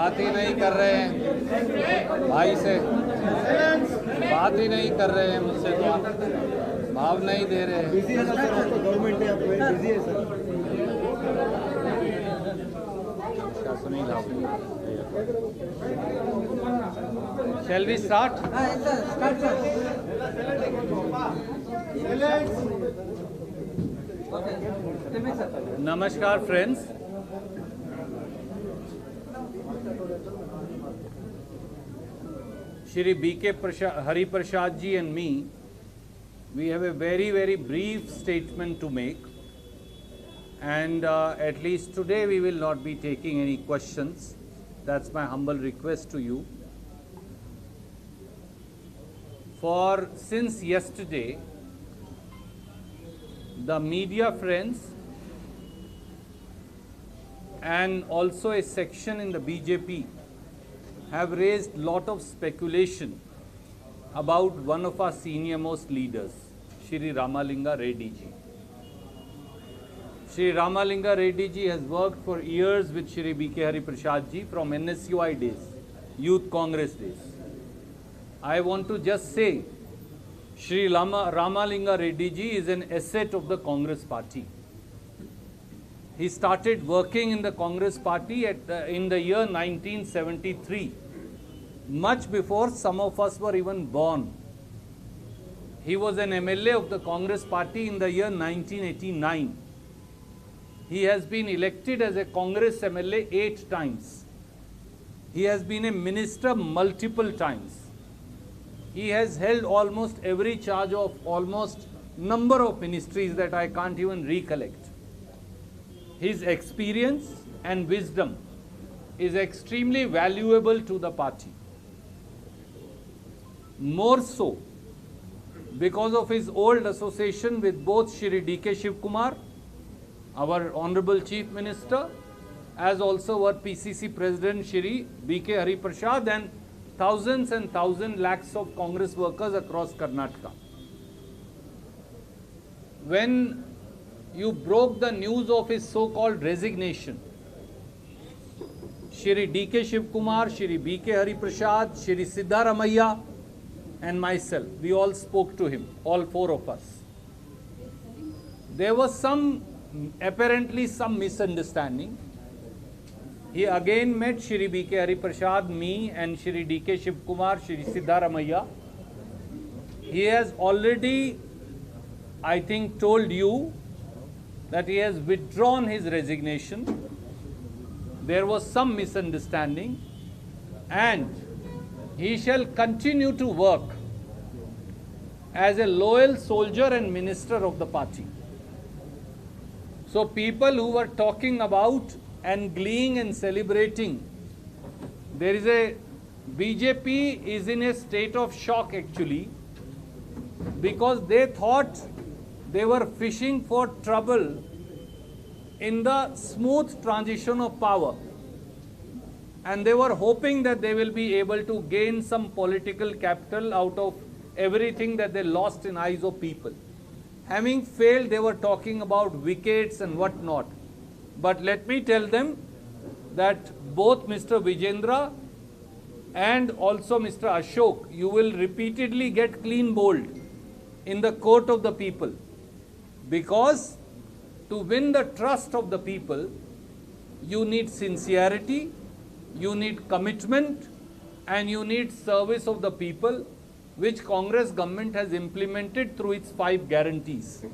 बात ही नहीं कर रहे हैं भाई से, बात ही नहीं कर रहे हैं मुझसे, तो आप भाव नहीं दे रहे हैं। बिजी है सर, आपको गवर्नमेंट है, आप बिजी है sir. Sunil, shall we start? Namaskar friends. Shri B.K. Hari Prasad ji and me, we have a very brief statement to make, and at least today we will not be taking any questions. That's my humble request to you. For since yesterday, the media friends and also a section in the BJP have raised lot of speculation about one of our senior most leaders, Shri Ramalinga Reddy ji. Shri Ramalinga Reddy ji has worked for years with Shri B.K. Hari Prasad ji from NSUI days, Youth Congress days. I want to just say, Shri Ramalinga Reddy ji is an asset of the Congress party. He started working in the Congress party in the year 1973, much before some of us were even born. He was an MLA of the Congress party in the year 1989. He has been elected as a Congress MLA 8 times. He has been a minister multiple times. He has held almost every charge of almost number of ministries that I can't even recollect. His experience and wisdom is extremely valuable to the party. More so because of his old association with both Shri D.K. Shiv Kumar, our Honorable Chief Minister, as also our PCC President Shri B.K. Hari Prasad, and thousands and lakhs of Congress workers across Karnataka. When you broke the news of his so-called resignation, Shri D.K. Shiv Kumar, Shri B.K. Hari Prasad, Shri Siddaramaiah and myself, we all spoke to him, all 4 of us. There was apparently some misunderstanding. He again met Shri B.K. Hari Prasad, me and Shri D.K. Shiv Kumar, Shri Siddaramaiah. He has already, I think, told you that he has withdrawn his resignation. There was some misunderstanding, and he shall continue to work as a loyal soldier and minister of the party. So people who were talking about and gleeing and celebrating, there is a BJP is in a state of shock actually, because they thought they were fishing for trouble in the smooth transition of power, and they were hoping that they will be able to gain some political capital out of everything that they lost in eyes of people. Having failed, they were talking about wickets and what not. But let me tell them that both Mr. Vijendra and also Mr. Ashok, you will repeatedly get clean bowled in the court of the people, because to win the trust of the people, you need sincerity, you need commitment, and you need service of the people, which Congress government has implemented through its 5 guarantees.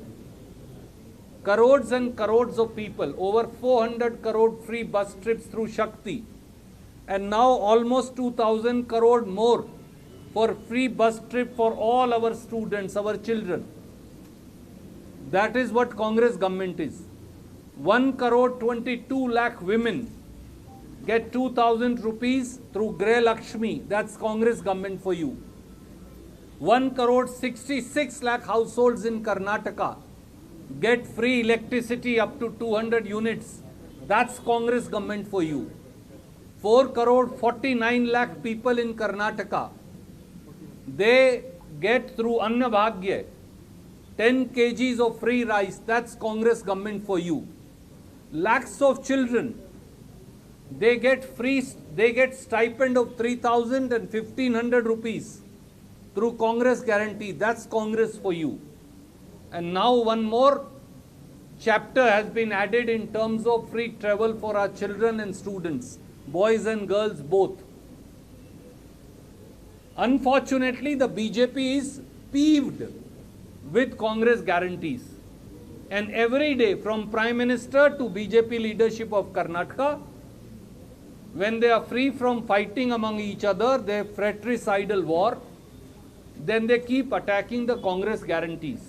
Crores and crores of people, over 400 crore free bus trips through Shakti, and now almost 2,000 crore more for free bus trip for all our students, our children. That is what Congress government is. 1 crore 22 lakh women get 2,000 rupees through Grey Lakshmi. That's Congress government for you. 1 crore 66 lakh households in Karnataka get free electricity up to 200 units. That's Congress government for you. 4 crore 49 lakh people in Karnataka, they get through Anna Bhagya 10 kgs of free rice. That's Congress government for you. Lakhs of children they get stipend of 3,000 and 1,500 rupees through Congress guarantee. That's Congress for you. And now one more chapter has been added in terms of free travel for our children and students, boys and girls both. Unfortunately, the BJP is peeved with Congress guarantees. And every day, from Prime Minister to BJP leadership of Karnataka, when they are free from fighting among each other, their fratricidal war, then they keep attacking the Congress guarantees.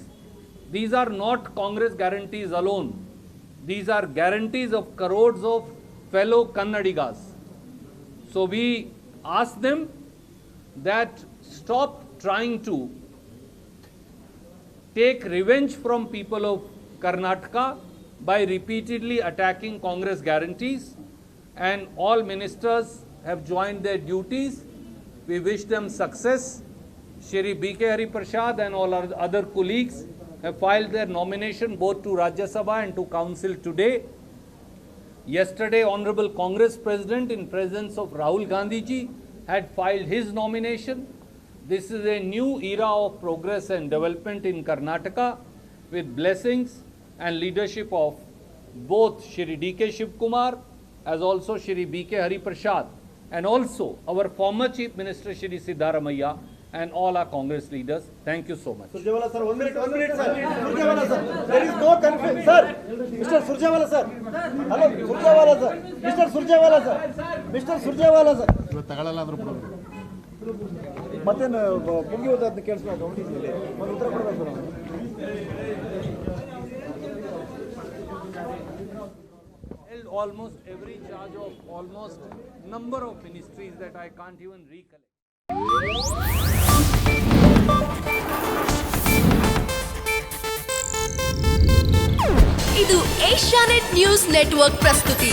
These are not Congress guarantees alone. These are guarantees of crores of fellow Kannadigas. So we ask them that stop trying to take revenge from people of Karnataka by repeatedly attacking Congress guarantees, and all ministers have joined their duties. We wish them success. Shri B.K. Hari Prasad and all our other colleagues have filed their nomination both to Rajya Sabha and to Council today. Yesterday, Honorable Congress President in presence of Rahul Gandhi ji had filed his nomination. This is a new era of progress and development in Karnataka with blessings and leadership of both Shri D.K. Shiv Kumar as also Shri B.K. Hari Prasad and also our former Chief Minister Shri Siddaramaiah and all our Congress leaders. Thank you so much. Surjewala sir, 1 minute, sir. Surjewala sir, there is no confusion, sir. Mr. Surjewala sir. Hello, Surjewala sir. Mr. Surjewala sir. Mr. Surjewala sir. ತಗೊಳ್ಳಲ್ಲ ಅಂದ್ರೂ ಬಿಡೋದು. ಮತ್ತೇನು ಮುಗಿ ಹೋದ ಕೇಳಿಸ್ಕೊಂಡು ಗಮನಿಸಿಲ್ಲ. ಒಂದು ಉತ್ತರ ಕೊಡಬೇಕು ನಾವು. Held almost every charge of almost number of ministries that I can't even recollect. ಇದು ಏಷ್ಯಾನೆಟ್ ನ್ಯೂಸ್ ನೆಟ್ವರ್ಕ್ ಪ್ರಸ್ತುತಿ.